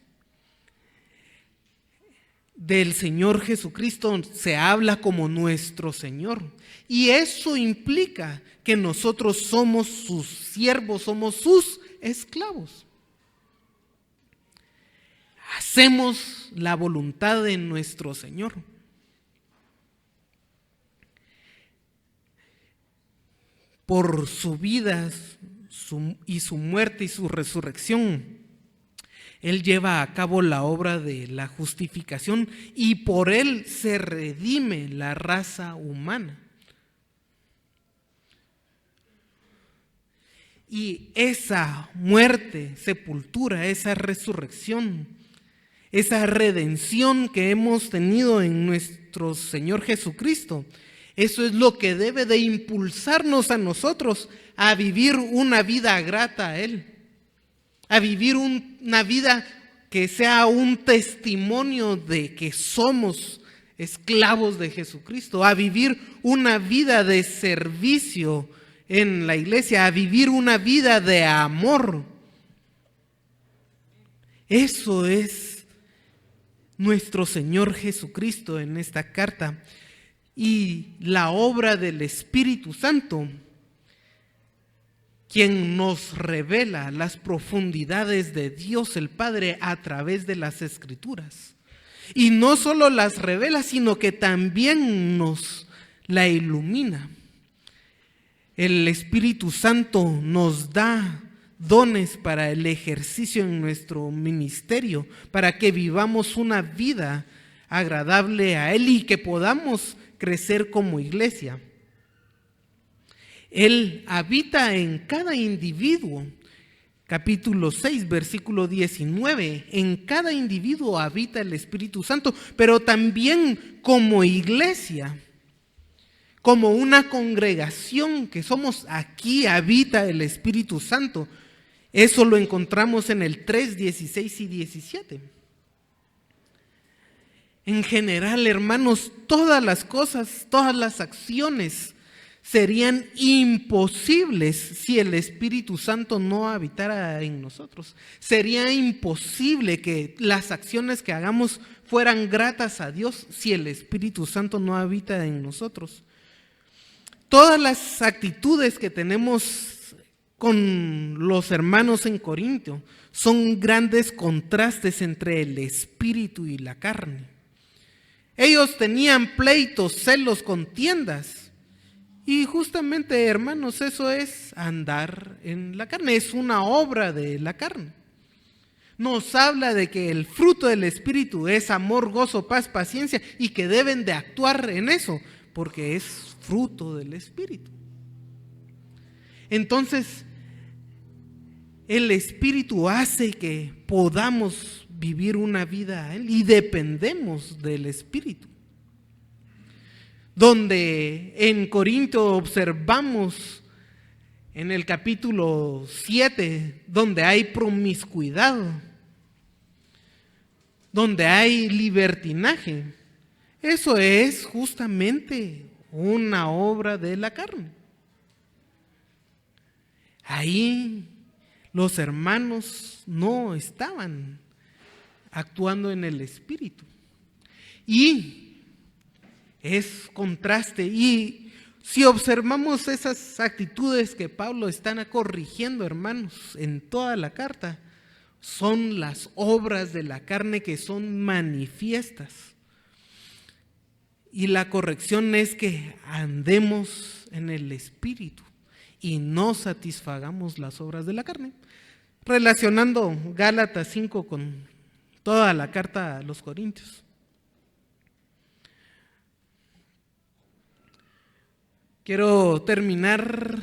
Del Señor Jesucristo se habla como nuestro Señor, y eso implica que nosotros somos sus siervos, somos sus esclavos. Hacemos la voluntad de nuestro Señor. Por su vida y su muerte y su resurrección, Él lleva a cabo la obra de la justificación y por Él se redime la raza humana. Y esa muerte, sepultura, esa resurrección, esa redención que hemos tenido en nuestro Señor Jesucristo, eso es lo que debe de impulsarnos a nosotros a vivir una vida grata a Él, a vivir una vida que sea un testimonio de que somos esclavos de Jesucristo, a vivir una vida de servicio en la iglesia, a vivir una vida de amor. Eso es nuestro Señor Jesucristo en esta carta. Y la obra del Espíritu Santo, quien nos revela las profundidades de Dios el Padre a través de las Escrituras. Y no solo las revela, sino que también nos la ilumina. El Espíritu Santo nos da dones para el ejercicio en nuestro ministerio, para que vivamos una vida agradable a Él y que podamos crecer como iglesia. Él habita en cada individuo. Capítulo 6, versículo 19. En cada individuo habita el Espíritu Santo, pero también como iglesia, como una congregación que somos, aquí habita el Espíritu Santo. Eso lo encontramos en el 3, 16 y 17. En general, hermanos, todas las cosas, todas las acciones serían imposibles si el Espíritu Santo no habitara en nosotros. Sería imposible que las acciones que hagamos fueran gratas a Dios si el Espíritu Santo no habita en nosotros. Todas las actitudes que tenemos con los hermanos en Corinto son grandes contrastes entre el espíritu y la carne. Ellos tenían pleitos, celos, contiendas. Y justamente, hermanos, eso es andar en la carne, es una obra de la carne. Nos habla de que el fruto del Espíritu es amor, gozo, paz, paciencia y que deben de actuar en eso, porque es fruto del Espíritu. Entonces, el Espíritu hace que podamos vivir una vida a Él y dependemos del Espíritu. Donde en Corinto observamos en el capítulo 7, donde hay promiscuidad, donde hay libertinaje, eso es justamente una obra de la carne. Ahí los hermanos no estaban actuando en el Espíritu. Y es contraste. Y si observamos esas actitudes que Pablo está corrigiendo, hermanos, en toda la carta, son las obras de la carne que son manifiestas. Y la corrección es que andemos en el Espíritu y no satisfagamos las obras de la carne. Relacionando Gálatas 5 con toda la carta a los Corintios. Quiero terminar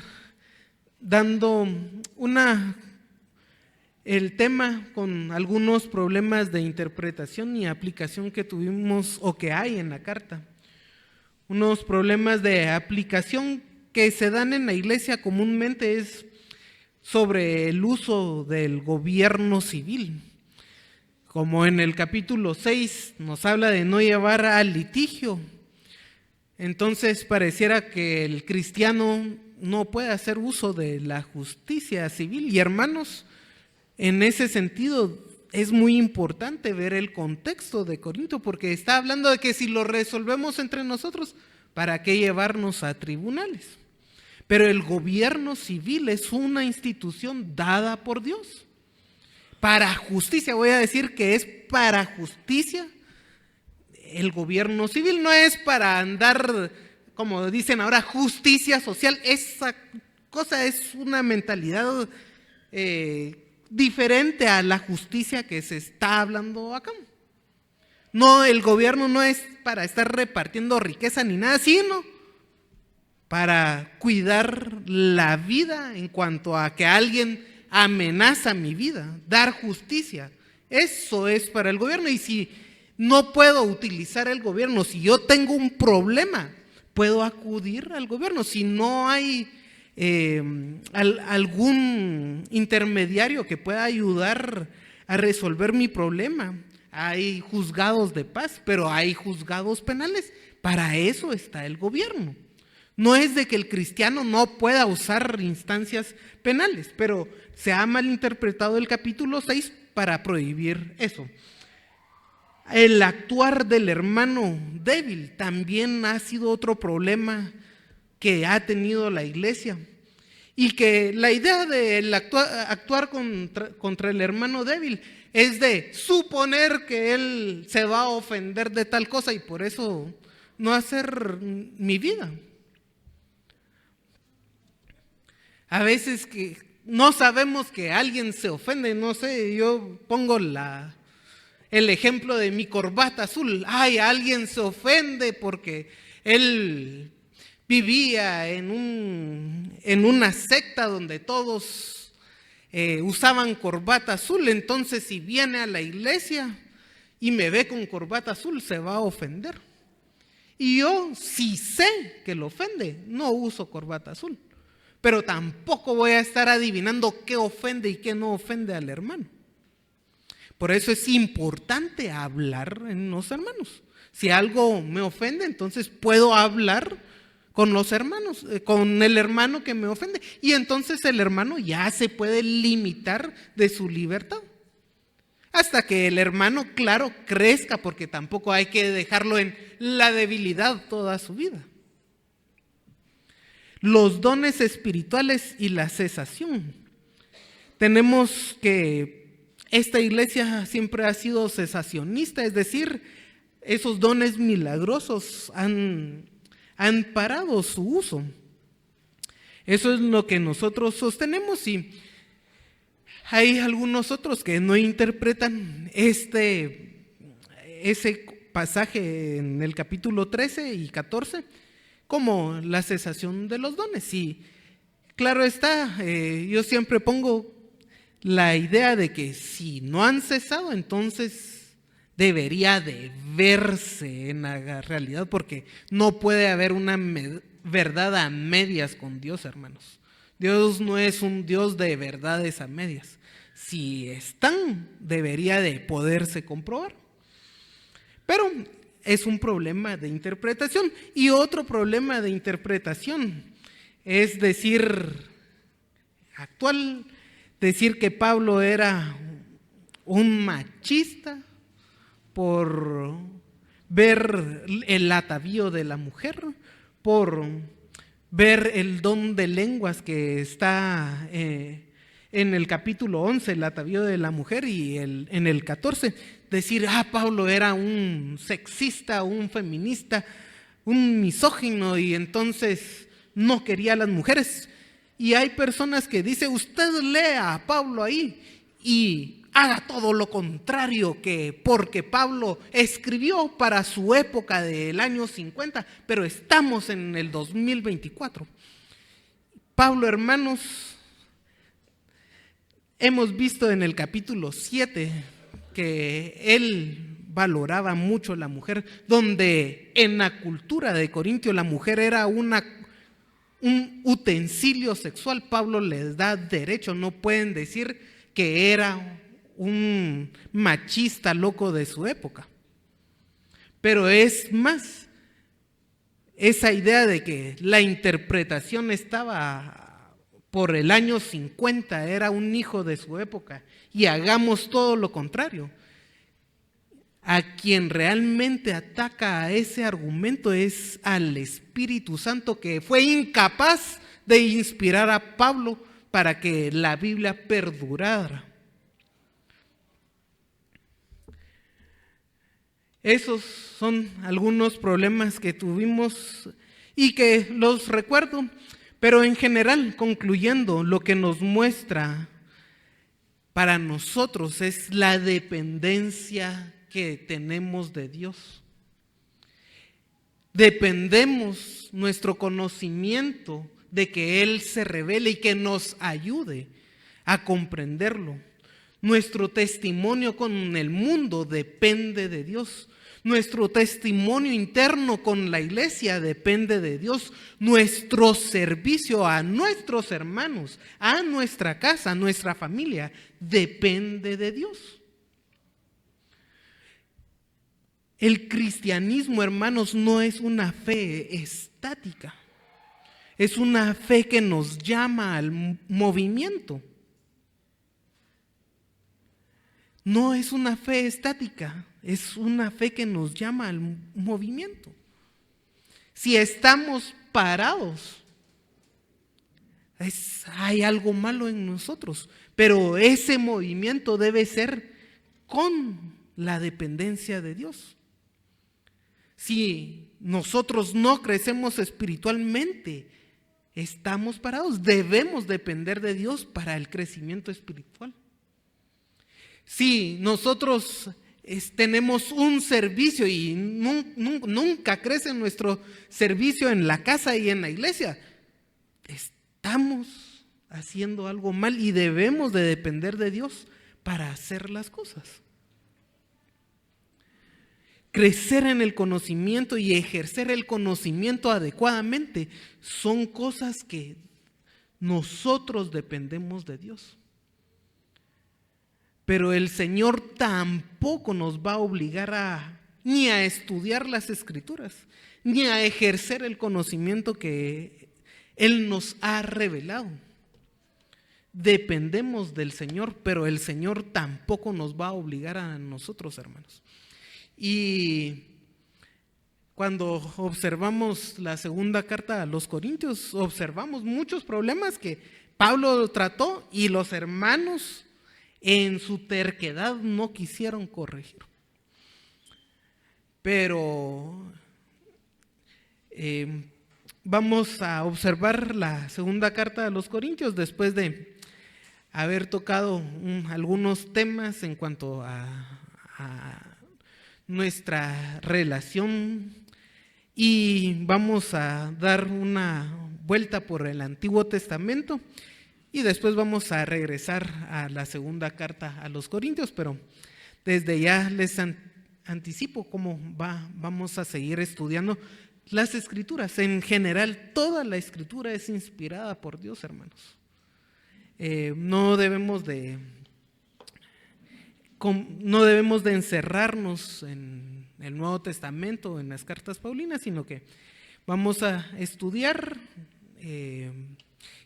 dando el tema con algunos problemas de interpretación y aplicación que tuvimos o que hay en la carta. Unos problemas de aplicación que se dan en la iglesia comúnmente es sobre el uso del gobierno civil. Como en el capítulo 6 nos habla de no llevar al litigio. Entonces pareciera que el cristiano no puede hacer uso de la justicia civil. Y hermanos, en ese sentido es muy importante ver el contexto de Corinto, porque está hablando de que si lo resolvemos entre nosotros, ¿para qué llevarnos a tribunales? Pero el gobierno civil es una institución dada por Dios para justicia. Voy a decir que es para justicia. El gobierno civil no es para andar, como dicen ahora, justicia social. Esa cosa es una mentalidad diferente a la justicia que se está hablando acá. No, el gobierno no es para estar repartiendo riqueza ni nada, sino para cuidar la vida en cuanto a que alguien amenaza mi vida, dar justicia. Eso es para el gobierno. Y si no puedo utilizar el gobierno, si yo tengo un problema, puedo acudir al gobierno. Si no hay algún intermediario que pueda ayudar a resolver mi problema, hay juzgados de paz, pero hay juzgados penales. Para eso está el gobierno. No es de que el cristiano no pueda usar instancias penales, pero se ha malinterpretado el capítulo 6 para prohibir eso. El actuar del hermano débil también ha sido otro problema que ha tenido la iglesia. Y que la idea de actuar contra el hermano débil es de suponer que él se va a ofender de tal cosa y por eso no hacer mi vida. A veces que no sabemos que alguien se ofende, no sé, yo pongo el ejemplo de mi corbata azul. Ay, alguien se ofende porque él vivía en una secta donde todos usaban corbata azul. Entonces si viene a la iglesia y me ve con corbata azul, se va a ofender. Y yo, si sé que lo ofende, no uso corbata azul. Pero tampoco voy a estar adivinando qué ofende y qué no ofende al hermano. Por eso es importante hablar en los hermanos. Si algo me ofende, entonces puedo hablar con los hermanos, con el hermano que me ofende. Y entonces el hermano ya se puede limitar de su libertad. Hasta que el hermano, claro, crezca, porque tampoco hay que dejarlo en la debilidad toda su vida. Los dones espirituales y la cesación. Tenemos que esta iglesia siempre ha sido cesacionista, es decir, esos dones milagrosos han parado su uso. Eso es lo que nosotros sostenemos y hay algunos otros que no interpretan ese pasaje en el capítulo 13 y 14 como la cesación de los dones. Y claro está, yo siempre pongo la idea de que si no han cesado, entonces debería de verse en la realidad, porque no puede haber una verdad a medias con Dios, hermanos. Dios no es un Dios de verdades a medias. Si están, debería de poderse comprobar. Pero es un problema de interpretación. Y otro problema de interpretación es decir que Pablo era un machista por ver el atavío de la mujer, por ver el don de lenguas que está en el capítulo 11, el atavío de la mujer, y en el 14, decir, Pablo era un sexista, un feminista, un misógino, y entonces no quería a las mujeres. Y hay personas que dicen, usted lea a Pablo ahí y haga todo lo contrario, que porque Pablo escribió para su época del año 50, pero estamos en el 2024. Pablo, hermanos, hemos visto en el capítulo 7 que él valoraba mucho la mujer, donde en la cultura de Corintio la mujer era un utensilio sexual. Pablo les da derecho, no pueden decir que era un machista loco de su época. Pero es más, esa idea de que la interpretación estaba por el año 50, era un hijo de su época, y hagamos todo lo contrario. A quien realmente ataca a ese argumento es al Espíritu Santo, que fue incapaz de inspirar a Pablo para que la Biblia perdurara. Esos son algunos problemas que tuvimos y que los recuerdo, pero en general, concluyendo, lo que nos muestra para nosotros es la dependencia que tenemos de Dios. Dependemos nuestro conocimiento de que Él se revele y que nos ayude a comprenderlo. Nuestro testimonio con el mundo depende de Dios. Nuestro testimonio interno con la iglesia depende de Dios. Nuestro servicio a nuestros hermanos, a nuestra casa, a nuestra familia, depende de Dios. El cristianismo, hermanos, no es una fe estática. Es una fe que nos llama al movimiento. No es una fe estática, es una fe que nos llama al movimiento. Si estamos parados, hay algo malo en nosotros, pero ese movimiento debe ser con la dependencia de Dios. Si nosotros no crecemos espiritualmente, estamos parados, debemos depender de Dios para el crecimiento espiritual. Si nosotros tenemos un servicio y nunca crece nuestro servicio en la casa y en la iglesia, estamos haciendo algo mal y debemos de depender de Dios para hacer las cosas. Crecer en el conocimiento y ejercer el conocimiento adecuadamente son cosas que nosotros dependemos de Dios. Pero el Señor tampoco nos va a obligar ni a estudiar las Escrituras, ni a ejercer el conocimiento que Él nos ha revelado. Dependemos del Señor, pero el Señor tampoco nos va a obligar a nosotros, hermanos. Y cuando observamos la segunda carta a los Corintios, observamos muchos problemas que Pablo trató y los hermanos en su terquedad no quisieron corregir. Pero vamos a observar la segunda carta a los Corintios después de haber tocado algunos temas en cuanto a nuestra relación, y vamos a dar una vuelta por el Antiguo Testamento y después vamos a regresar a la segunda carta a los Corintios, pero desde ya les anticipo cómo vamos a seguir estudiando las Escrituras. En general, toda la Escritura es inspirada por Dios, hermanos. No debemos de encerrarnos en el Nuevo Testamento, en las cartas paulinas, sino que vamos a estudiar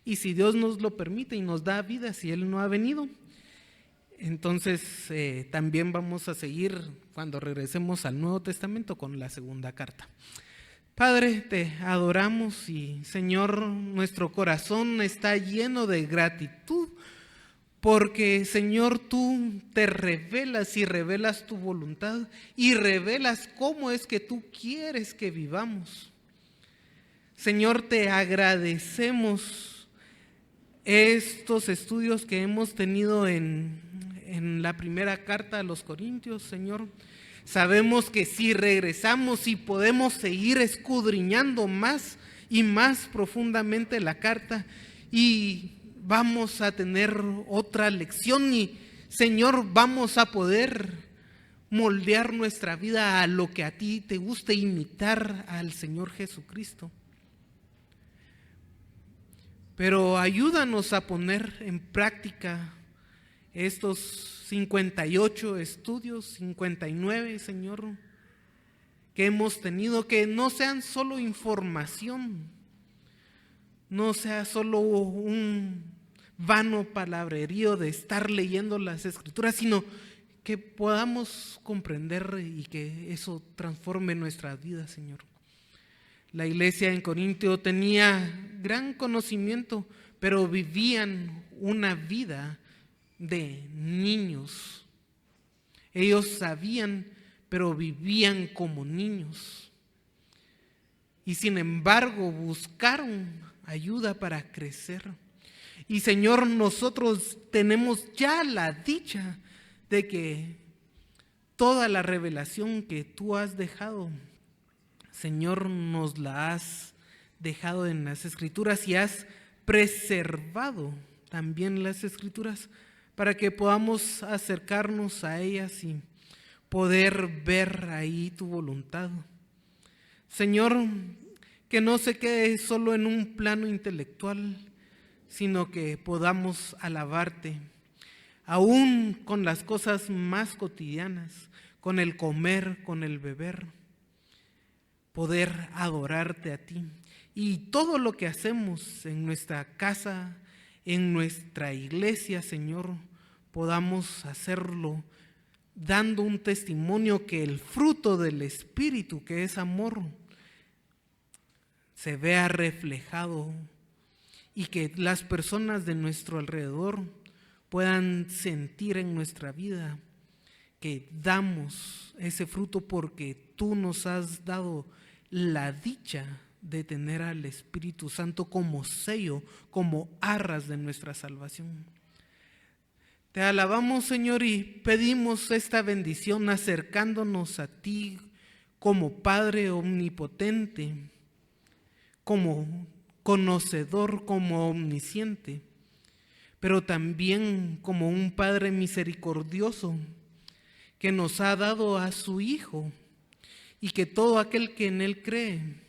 y si Dios nos lo permite y nos da vida, si Él no ha venido, entonces también vamos a seguir cuando regresemos al Nuevo Testamento con la segunda carta. Padre, te adoramos y Señor, nuestro corazón está lleno de gratitud porque Señor, tú te revelas y revelas tu voluntad y revelas cómo es que tú quieres que vivamos. Señor, te agradecemos estos estudios que hemos tenido en la primera carta a los Corintios, Señor. Sabemos que si regresamos y podemos seguir escudriñando más y más profundamente la carta, y vamos a tener otra lección y, Señor, vamos a poder moldear nuestra vida a lo que a ti te guste, imitar al Señor Jesucristo. Pero ayúdanos a poner en práctica estos 58 estudios, 59, Señor, que hemos tenido, que no sean solo información, no sea solo un vano palabrerío de estar leyendo las Escrituras, sino que podamos comprender y que eso transforme nuestra vida, Señor. La iglesia en Corintio tenía gran conocimiento, pero vivían una vida de niños. Ellos sabían, pero vivían como niños. Y sin embargo buscaron ayuda para crecer. Y Señor, nosotros tenemos ya la dicha de que toda la revelación que tú has dejado, Señor, nos la has dejado en las Escrituras y has preservado también las Escrituras para que podamos acercarnos a ellas y poder ver ahí tu voluntad. Señor, que no se quede solo en un plano intelectual, sino que podamos alabarte, aún con las cosas más cotidianas, con el comer, con el beber, poder adorarte a ti. Y todo lo que hacemos en nuestra casa, en nuestra iglesia, Señor, podamos hacerlo dando un testimonio que el fruto del Espíritu, que es amor, se vea reflejado y que las personas de nuestro alrededor puedan sentir en nuestra vida que damos ese fruto porque tú nos has dado la dicha de tener al Espíritu Santo como sello, como arras de nuestra salvación. Te alabamos, Señor, y pedimos esta bendición acercándonos a ti como Padre omnipotente, como conocedor, como omnisciente, pero también como un Padre misericordioso que nos ha dado a su Hijo, y que todo aquel que en Él cree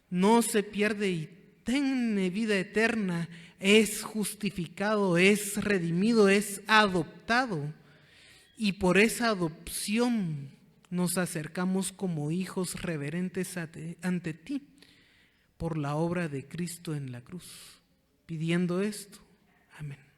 no se pierde y tiene vida eterna, es justificado, es redimido, es adoptado, y por esa adopción nos acercamos como hijos reverentes ante ti por la obra de Cristo en la cruz, pidiendo esto. Amén.